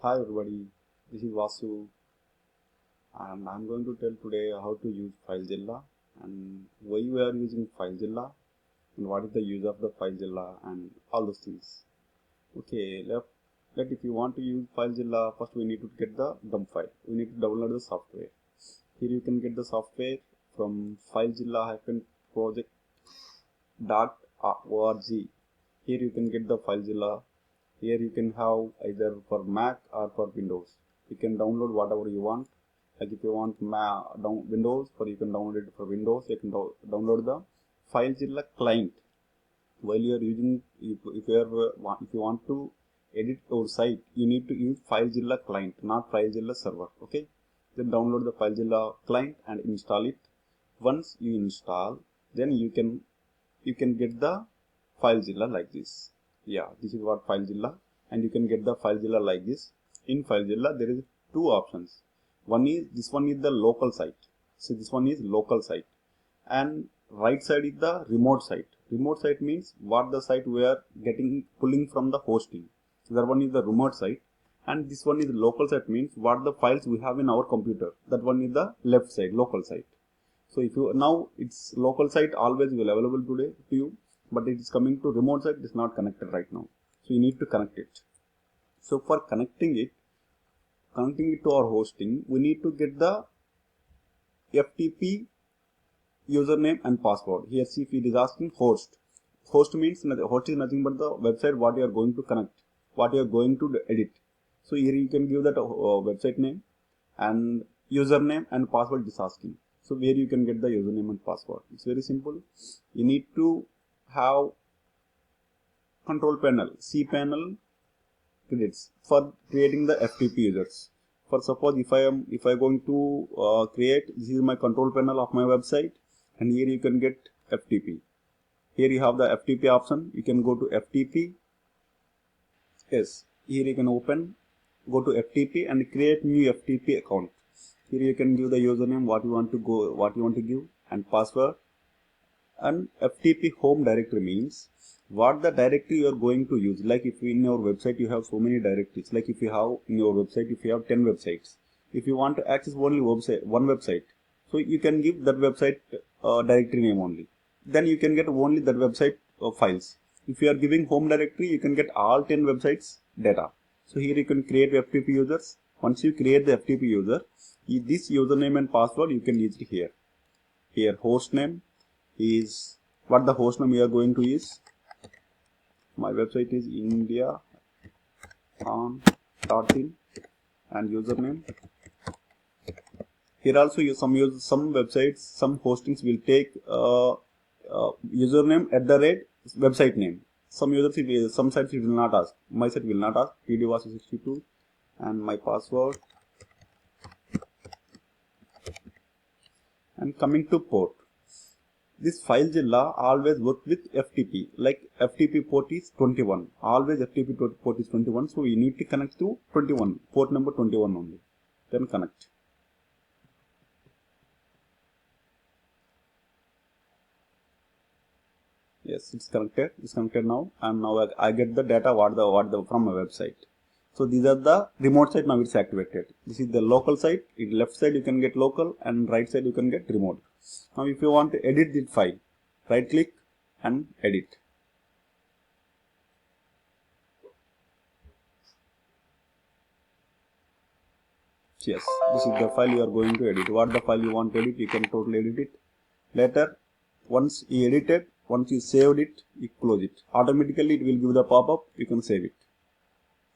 Hi everybody, this is Vasu and I'm going to tell today how to use FileZilla and why we are using FileZilla and what is the use of the FileZilla and all those things. Okay, let if you want to use FileZilla, first we need to get the dump file. We need to download the software. Here you can get the software from filezilla-project.org. Here you can get the FileZilla. Here you can have either for Mac or for Windows. You can download whatever you want. Like if you want Windows, or you can download it for Windows. You can download the FileZilla client. While you are using, if you want to edit your site, you need to use FileZilla client, not FileZilla server. Okay, then download the FileZilla client and install it. Once you install, then you can get the FileZilla like this. Yeah, this is what FileZilla, and you can get the FileZilla like this. In FileZilla there is two options. This one is the local site. So this one is local site, and right side is the remote site. Remote site means what the site we are pulling from the hosting. So that one is the remote site, and this one is local site means what the files we have in our computer. That one is the left side, local site. So if you now it's local site always will available today to you, but it is coming to remote site, it is not connected right now. So you need to connect it. So for connecting it to our hosting, we need to get the FTP username and password. Here see if it is asking host. Host means host is nothing but the website what you are going to connect, what you are going to edit. So here you can give that website name and username and password it is asking. So where you can get the username and password. It's very simple. You need to have control panel, cPanel credits for creating the FTP users. For suppose if I going to create, this is my control panel of my website, and here you can get FTP. Here you have the FTP option. You can go to FTP. Yes, here you can go to FTP and create new FTP account. Here you can give the username what you want to give, and password. And FTP home directory means what the directory you are going to use. Like if in your website you have so many directories, like if you have in your website, if you have 10 websites, if you want to access only one website, so you can give that website directory name only. Then you can get only that website files. If you are giving home directory, you can get all 10 websites data. So here you can create FTP users. Once you create the FTP user, this username and password you can use it here. Here host name is what the host name we are going to use. My website is India on .in and username. Here also some websites, some hostings will take username at the rate website name. Some sites it will not ask. My site will not ask. pdvasu62 and my password. And coming to port, this FileZilla always work with FTP. Like FTP port is 21. Always FTP port is 21. So we need to connect to 21, port number 21 only. Then connect. Yes, it's connected. It's connected now, and now I get the data from my website. So these are the remote site. Now it's activated. This is the local site. In left side you can get local, and right side you can get remote. Now if you want to edit this file, right click and edit. Yes, this is the file you are going to edit. What the file you want to edit, you can totally edit it. Later, once you edited, once you saved it, you close it. Automatically it will give the pop-up, you can save it.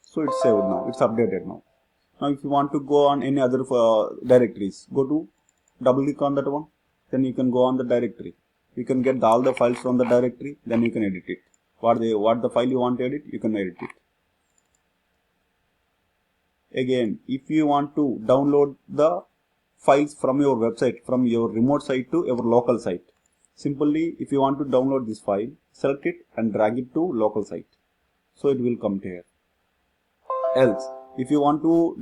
So it's saved now, it's updated now. Now if you want to go on any other directories, go to double click on that one, then you can go on the directory. You can get all the files from the directory, then you can edit it. What the file you want to edit, you can edit it. Again, if you want to download the files from your website, from your remote site to your local site, simply if you want to download this file, select it and drag it to local site. So it will come to here. Else, if you want to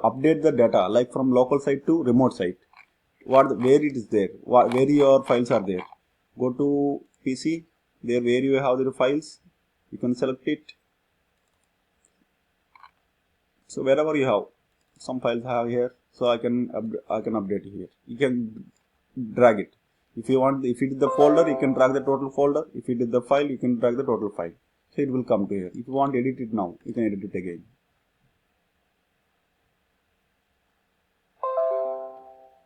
update the data, like from local site to remote site, where it is there, where your files are there, go to PC, there where you have the files, you can select it. So wherever you have some files I have here, so I can update here. You can drag it. If you want, if it is the folder, you can drag the total folder. If it is the file, you can drag the total file. So it will come to here. If you want to edit it now, you can edit it again.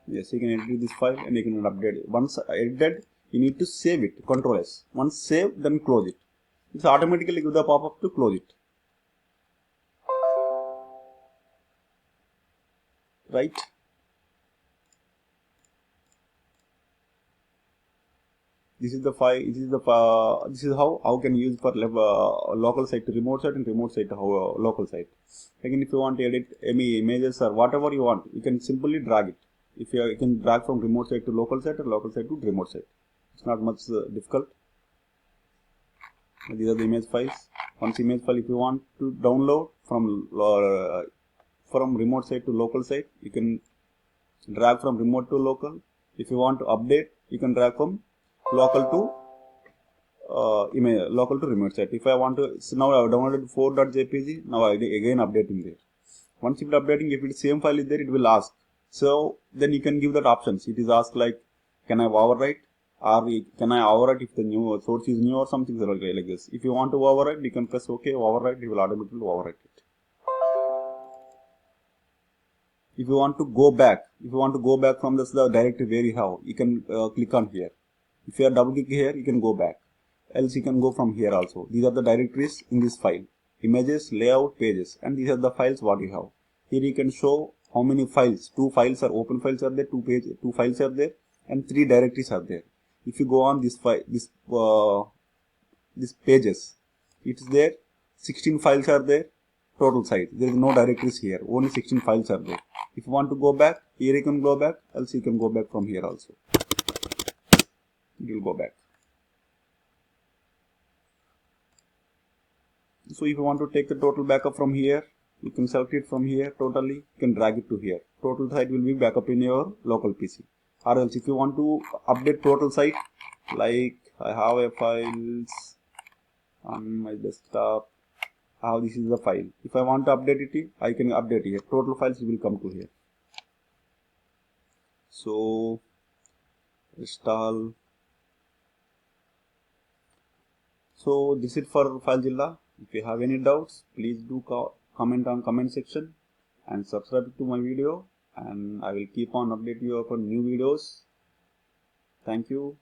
Yes, you can edit this file and you can update it. Once edited, you need to save it. Control S. Once save, then close it. It's automatically give the pop-up to close it. Right? This is the file. This is how can you use for local site to remote site and remote site to local site. Again, if you want to edit any images or whatever you want, you can simply drag it. If you can drag from remote site to local site or local site to remote site. It's not much difficult. These are the image files. Once image file, if you want to download from remote site to local site, you can drag from remote to local. If you want to update, you can drag from local to remote site. If I want to, so now I have downloaded 4.jpg. Now I again updating there. Once it is updating, if it's same file is there, it will ask. So then you can give that options. It is asked like, can I overwrite, or can I overwrite if the new source is new or something like this. If you want to overwrite, you can press OK, overwrite. It will automatically overwrite it. If you want to go back, from this the directory where you have, you can click on here. If you are double click here, you can go back. Else you can go from here also. These are the directories in this file: images, layout, pages, and these are the files what you have. Here you can show how many files. 2 files are open files are there, 2 files are there, and 3 directories are there. If you go on this file, this pages, it is there. 16 files are there. Total size. There is no directories here. Only 16 files are there. If you want to go back, here you can go back. Else you can go back from here also. It will go back. So if you want to take the total backup from here, you can select it from here totally. You can drag it to here. Total site will be backup in your local PC. Or else if you want to update total site, like I have a files on my desktop. How this is the file. If I want to update it, I can update here. Total files will come to here. So install. So this is for FileZilla. If you have any doubts, please do comment on comment section and subscribe to my video, and I will keep on updating you upon new videos. Thank you.